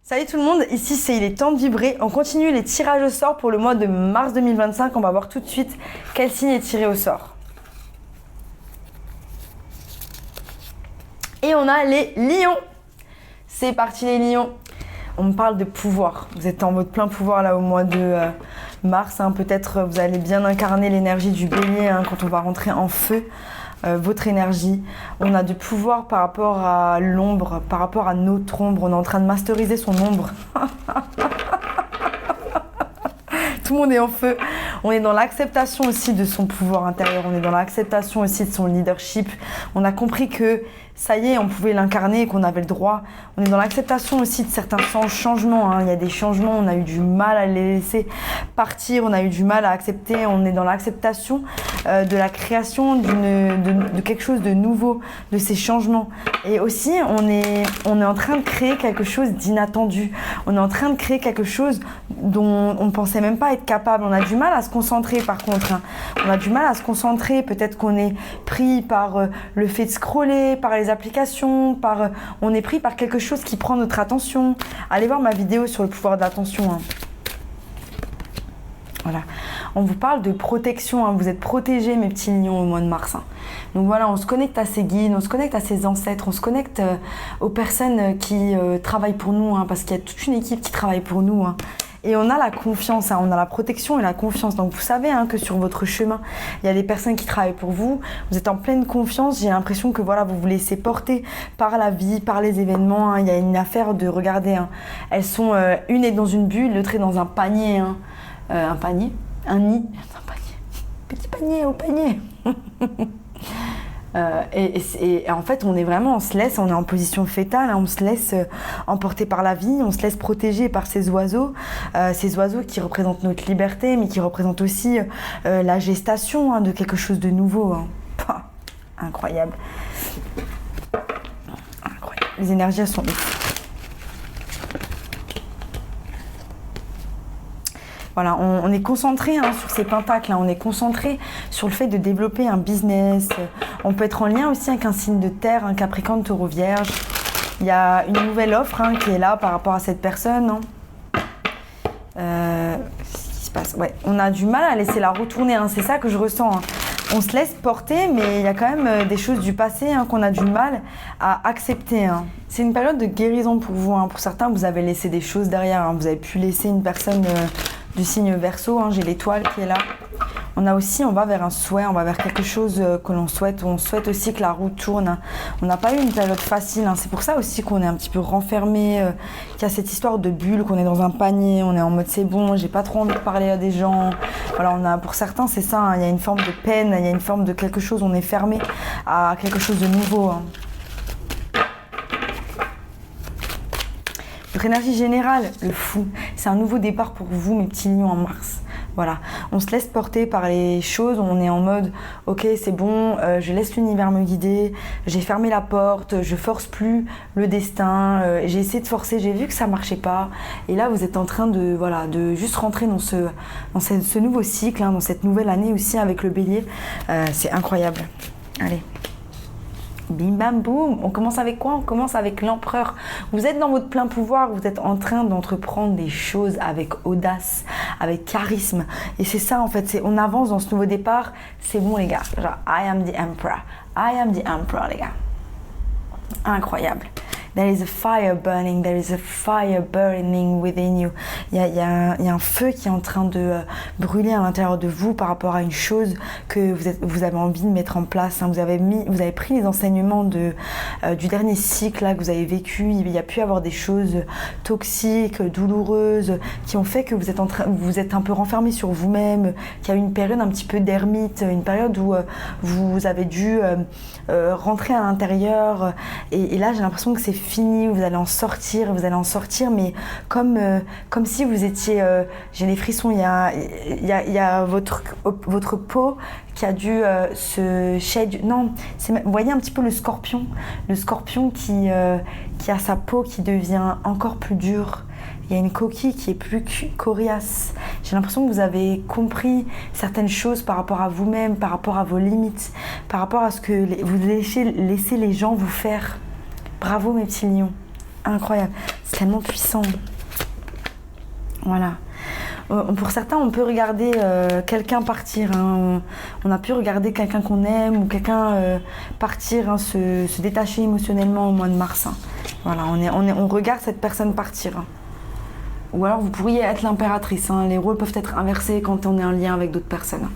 Salut tout le monde, ici c'est Il est temps de vibrer. On continue les tirages au sort pour le mois de mars 2025. On va voir tout de suite quel signe est tiré au sort. Et on a les lions. C'est parti les lions. On me parle de pouvoir. Vous êtes en mode plein pouvoir là au mois de mars. Peut-être vous allez bien incarner l'énergie du bélier quand on va rentrer en feu. Votre énergie. On a du pouvoir par rapport à l'ombre, par rapport à notre ombre. On est en train de masteriser son ombre. Tout le monde est en feu. On est dans l'acceptation aussi de son pouvoir intérieur. On est dans l'acceptation aussi de son leadership. On a compris que ça y est, on pouvait l'incarner et qu'on avait le droit. On est dans l'acceptation aussi de certains changements. Il y a des changements, on a eu du mal à les laisser partir. On a eu du mal à accepter. On est dans l'acceptation de la création de quelque chose de nouveau, de ces changements. Et aussi, on est en train de créer quelque chose d'inattendu. On est en train de créer quelque chose dont on ne pensait même pas être capable. On a du mal à se concentrer par contre. On a du mal à se concentrer. Peut-être qu'on est pris par le fait de scroller, par les applications, on est pris par quelque chose qui prend notre attention. Allez voir ma vidéo sur le pouvoir d'attention. Voilà. On vous parle de protection. Vous êtes protégés, mes petits lions, au mois de mars. Donc voilà, on se connecte à ses guides, on se connecte à ses ancêtres, on se connecte aux personnes qui travaillent pour nous, parce qu'il y a toute une équipe qui travaille pour nous. Et on a la confiance, on a la protection et la confiance. Donc vous savez que sur votre chemin, il y a des personnes qui travaillent pour vous. Vous êtes en pleine confiance. J'ai l'impression que voilà, vous vous laissez porter par la vie, par les événements. Il y a une affaire de regarder. Elles sont, une est dans une bulle, l'autre est dans un panier. Un panier, un nid, un panier, petit panier au panier. Et en fait, on est en position fétale, on se laisse emporter par la vie, on se laisse protéger par ces oiseaux qui représentent notre liberté, mais qui représentent aussi la gestation de quelque chose de nouveau. Incroyable. Incroyable. Les énergies, elles sont ouf. Voilà, on est concentré sur ces pentacles, on est concentré sur le fait de développer un business. On peut être en lien aussi avec un signe de terre, un Capricorne, Taureau, Vierge. Il y a une nouvelle offre qui est là par rapport à cette personne. Qu'est-ce qui se passe ? Ouais, on a du mal à laisser la retourner, c'est ça que je ressens. On se laisse porter, mais il y a quand même des choses du passé qu'on a du mal à accepter. C'est une période de guérison pour vous. Pour certains, vous avez laissé des choses derrière. Vous avez pu laisser une personne du signe Verseau. J'ai l'étoile qui est là. On va vers un souhait, on va vers quelque chose que l'on souhaite. On souhaite aussi que la roue tourne. On n'a pas eu une période facile. C'est pour ça aussi qu'on est un petit peu renfermé. Qu'il y a cette histoire de bulle, qu'on est dans un panier. On est en mode c'est bon, j'ai pas trop envie de parler à des gens. Voilà, pour certains, c'est ça. Il y a une forme de peine, il y a une forme de quelque chose. On est fermé à quelque chose de nouveau. Votre énergie générale, le fou, c'est un nouveau départ pour vous, mes petits lions, en mars. Voilà, on se laisse porter par les choses, on est en mode ok c'est bon, je laisse l'univers me guider, j'ai fermé la porte, je force plus le destin, j'ai essayé de forcer, j'ai vu que ça marchait pas et là vous êtes en train de juste rentrer dans ce nouveau cycle, dans cette nouvelle année aussi avec le bélier, c'est incroyable. Allez. Bim bam boum, on commence avec quoi ? On commence avec l'empereur. Vous êtes dans votre plein pouvoir, vous êtes en train d'entreprendre des choses avec audace, avec charisme. Et c'est ça en fait, on avance dans ce nouveau départ, c'est bon les gars. Genre, I am the emperor. I am the emperor les gars. Incroyable. There is a fire burning, there is a fire burning within you. Il y a un feu qui est en train de brûler à l'intérieur de vous par rapport à une chose que vous avez envie de mettre en place. Vous avez pris les enseignements du dernier cycle que vous avez vécu. Il y a pu avoir des choses toxiques, douloureuses, qui ont fait que vous êtes un peu renfermé sur vous-même, qu'il y a eu une période un petit peu d'ermite, une période où vous avez dû rentrer à l'intérieur. Et là, j'ai l'impression que c'est fini, vous allez en sortir, mais comme si vous étiez, j'ai les frissons, il y a votre peau qui a dû se shade, non, vous voyez un petit peu le scorpion qui a sa peau qui devient encore plus dure. Il y a une coquille qui est plus coriace. J'ai l'impression que vous avez compris certaines choses par rapport à vous-même, par rapport à vos limites, par rapport à ce que vous laissez les gens vous faire. Bravo mes petits lions. incroyable. C'est tellement puissant. Voilà. Pour certains, on peut regarder quelqu'un partir. Hein. On a pu regarder quelqu'un qu'on aime ou quelqu'un partir, hein, se détacher émotionnellement au mois de mars. Hein. Voilà, on regarde cette personne partir. Hein. Ou alors vous pourriez être l'impératrice. Hein. Les rôles peuvent être inversés quand on est en lien avec d'autres personnes.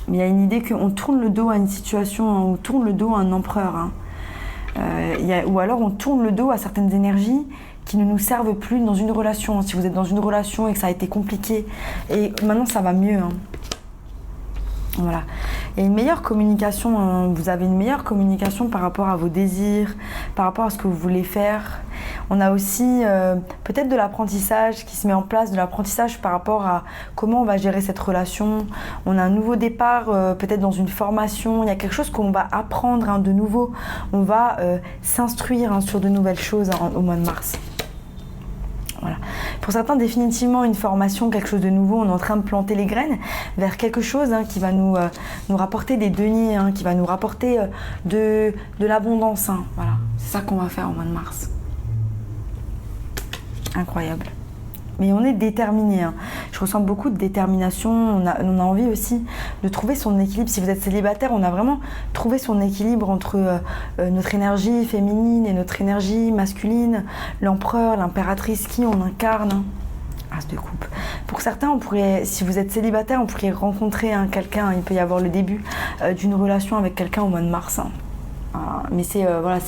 Mais il y a une idée qu'on tourne le dos à une situation, hein, on tourne le dos à un empereur. Hein. Ou alors on tourne le dos à certaines énergies qui ne nous servent plus dans une relation. Si vous êtes dans une relation et que ça a été compliqué, et maintenant ça va mieux. Hein. Voilà. Il y a une meilleure communication, hein. Vous avez une meilleure communication par rapport à vos désirs, par rapport à ce que vous voulez faire. On a aussi peut-être de l'apprentissage qui se met en place, de l'apprentissage par rapport à comment on va gérer cette relation. On a un nouveau départ, peut-être dans une formation. Il y a quelque chose qu'on va apprendre, hein, de nouveau. On va s'instruire, hein, sur de nouvelles choses, hein, au mois de mars. Voilà. Pour certains, définitivement une formation, quelque chose de nouveau, on est en train de planter les graines vers quelque chose, hein, qui va nous rapporter des deniers, hein, qui va nous rapporter de l'abondance. Hein. Voilà. C'est ça qu'on va faire au mois de mars. Incroyable. Mais on est déterminé. Hein. Je ressens beaucoup de détermination. On a envie aussi de trouver son équilibre. Si vous êtes célibataire, on a vraiment trouvé son équilibre entre notre énergie féminine et notre énergie masculine. L'empereur, l'impératrice, qui on incarne. Hein. As de coupe. Pour certains, si vous êtes célibataire, on pourrait rencontrer, hein, quelqu'un. Il peut y avoir le début d'une relation avec quelqu'un au mois de mars. Hein. Mais c'est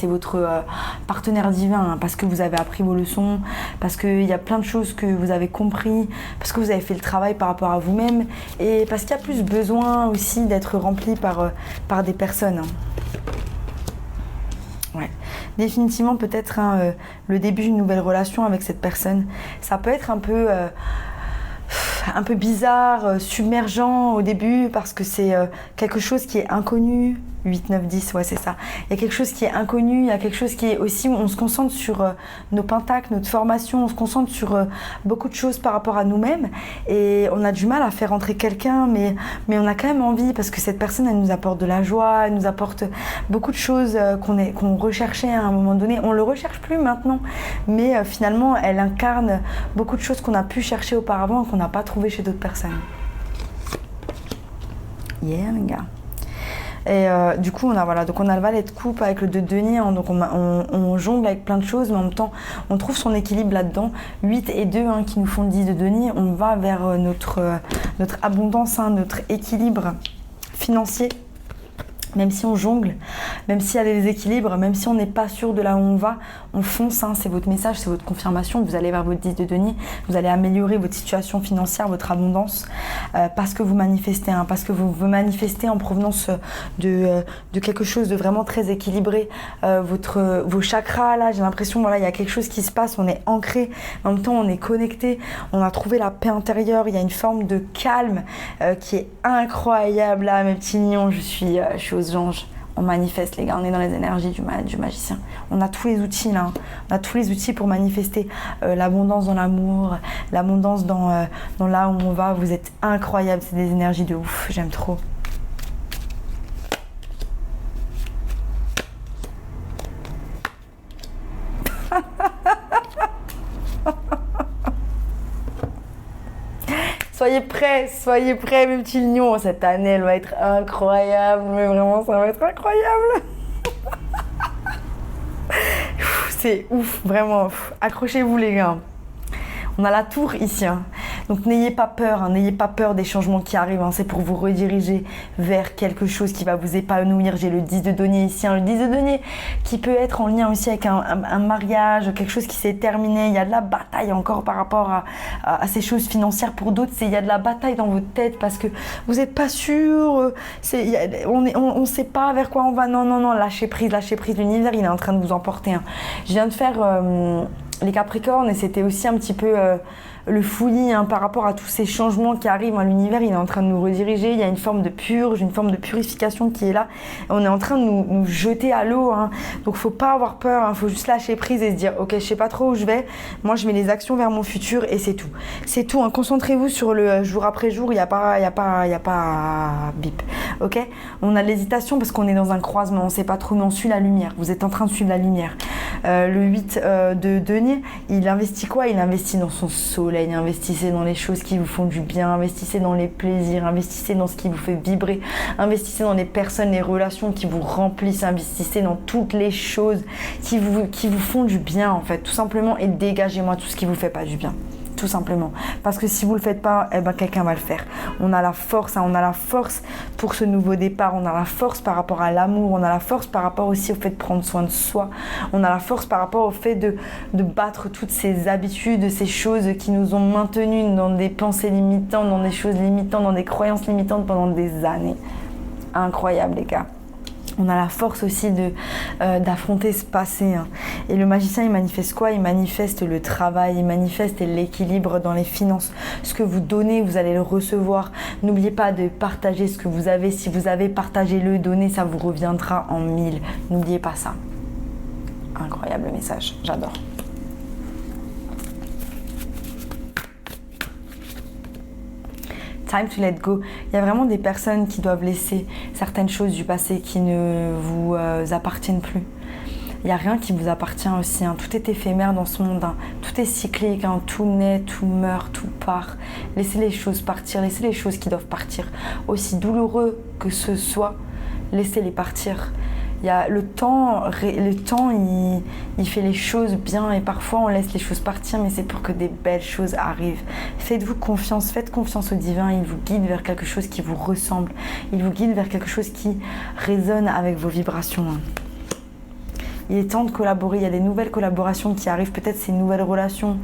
votre partenaire divin, hein, parce que vous avez appris vos leçons, parce qu'il y a plein de choses que vous avez compris, parce que vous avez fait le travail par rapport à vous-même, et parce qu'il y a plus besoin aussi d'être rempli par des personnes. Hein. Ouais. Définitivement, peut-être, hein, le début d'une nouvelle relation avec cette personne, ça peut être un peu bizarre, submergent au début, parce que c'est quelque chose qui est inconnu. 8, 9, 10, ouais, c'est ça. Il y a quelque chose qui est inconnu, il y a quelque chose qui est aussi où on se concentre sur nos pentacles, notre formation, on se concentre sur beaucoup de choses par rapport à nous-mêmes, et on a du mal à faire entrer quelqu'un, mais on a quand même envie, parce que cette personne, elle nous apporte de la joie, elle nous apporte beaucoup de choses qu'on recherchait à un moment donné. On le recherche plus maintenant, mais finalement, elle incarne beaucoup de choses qu'on a pu chercher auparavant et qu'on n'a pas trouvé chez d'autres personnes. Yeah, les gars. Et du coup, on a le valet de coupe avec le 2 de denier, hein, donc on jongle avec plein de choses, mais en même temps, on trouve son équilibre là-dedans. 8 et 2, hein, qui nous font le 10 de denier, on va vers notre abondance, hein, notre équilibre financier. Même si on jongle, même s'il y a des déséquilibres, même si on n'est pas sûr de là où on va, on fonce, hein, c'est votre message, c'est votre confirmation, vous allez vers votre 10 de denier, vous allez améliorer votre situation financière, votre abondance, parce que vous manifestez, hein, parce que vous manifestez en provenance de quelque chose de vraiment très équilibré. Vos chakras, là, j'ai l'impression, voilà, il y a quelque chose qui se passe, on est ancré, en même temps on est connecté, on a trouvé la paix intérieure, il y a une forme de calme qui est incroyable, là, mes petits mignons, je suis aux anges. On manifeste, les gars, on est dans les énergies du magicien. On a tous les outils là, on a tous les outils pour manifester l'abondance dans l'amour, l'abondance dans là où on va. Vous êtes incroyables, c'est des énergies de ouf, j'aime trop. Soyez prêts, mes petits lignons. Cette année, elle va être incroyable. Mais vraiment, ça va être incroyable. C'est ouf, vraiment. Accrochez-vous, les gars. On a la tour ici, hein. Donc n'ayez pas peur, hein, n'ayez pas peur des changements qui arrivent, hein. C'est pour vous rediriger vers quelque chose qui va vous épanouir. J'ai le 10 de denier ici, hein. Le 10 de denier qui peut être en lien aussi avec un mariage, quelque chose qui s'est terminé. Il y a de la bataille encore par rapport à ces choses financières. Pour d'autres, il y a de la bataille dans votre tête parce que vous n'êtes pas sûr, on ne sait pas vers quoi on va. Non, lâchez prise, l'univers il est en train de vous emporter, hein. Je viens de faire les Capricornes, et c'était aussi un petit peu le fouillis par rapport à tous ces changements qui arrivent. L'univers, il est en train de nous rediriger, il y a une forme de purge, une forme de purification qui est là. Et on est en train de nous jeter à l'eau. Donc, faut pas avoir peur, faut juste lâcher prise et se dire, ok, je sais pas trop où je vais, moi je mets les actions vers mon futur et c'est tout. C'est tout, concentrez-vous sur le jour après jour, il n'y a pas bip, ok. On a de l'hésitation parce qu'on est dans un croisement, on sait pas trop, mais on suit la lumière, vous êtes en train de suivre la lumière. Le 8 de denier, il investit quoi? Il investit dans son soleil, investissez dans les choses qui vous font du bien, investissez dans les plaisirs, investissez dans ce qui vous fait vibrer, investissez dans les personnes, les relations qui vous remplissent, investissez dans toutes les choses qui vous font du bien en fait, tout simplement, et dégagez-moi tout ce qui vous fait pas du bien. Tout simplement, parce que si vous le faites pas, quelqu'un va le faire. On a la force, on a la force pour ce nouveau départ, on a la force par rapport à l'amour, on a la force par rapport aussi au fait de prendre soin de soi, on a la force par rapport au fait de battre toutes ces habitudes, ces choses qui nous ont maintenus dans des pensées limitantes, dans des choses limitantes, dans des croyances limitantes pendant des années. Incroyable les gars. On a la force aussi d'affronter ce passé. Et le magicien, il manifeste quoi? Il manifeste le travail, il manifeste l'équilibre dans les finances. Ce que vous donnez, vous allez le recevoir. N'oubliez pas de partager ce que vous avez. Si vous avez partagé le donné, ça vous reviendra en 1000. N'oubliez pas ça. Incroyable message, j'adore. Time to let go. Il y a vraiment des personnes qui doivent laisser certaines choses du passé qui ne vous appartiennent plus. Il n'y a rien qui vous appartient aussi. Tout est éphémère dans ce monde. Tout est cyclique. Tout naît, tout meurt, tout part. Laissez les choses partir. Laissez les choses qui doivent partir. Aussi douloureux que ce soit, laissez-les partir. Il y a le temps il fait les choses bien et parfois on laisse les choses partir, mais c'est pour que des belles choses arrivent. Faites-vous confiance, faites confiance au divin, il vous guide vers quelque chose qui vous ressemble, il vous guide vers quelque chose qui résonne avec vos vibrations. Il est temps de collaborer, il y a des nouvelles collaborations qui arrivent, peut-être ces nouvelles relations,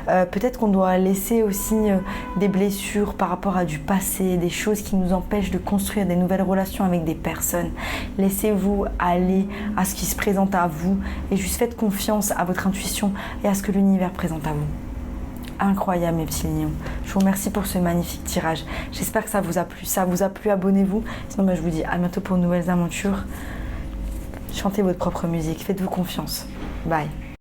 peut-être qu'on doit laisser aussi des blessures par rapport à du passé, des choses qui nous empêchent de construire des nouvelles relations avec des personnes. Laissez-vous aller à ce qui se présente à vous et juste faites confiance à votre intuition et à ce que l'univers présente à vous. Incroyable mes petits lions. Je vous remercie pour ce magnifique tirage. J'espère que ça vous a plu. Ça vous a plu, abonnez-vous. Sinon je vous dis à bientôt pour de nouvelles aventures. Chantez votre propre musique, faites-vous confiance. Bye.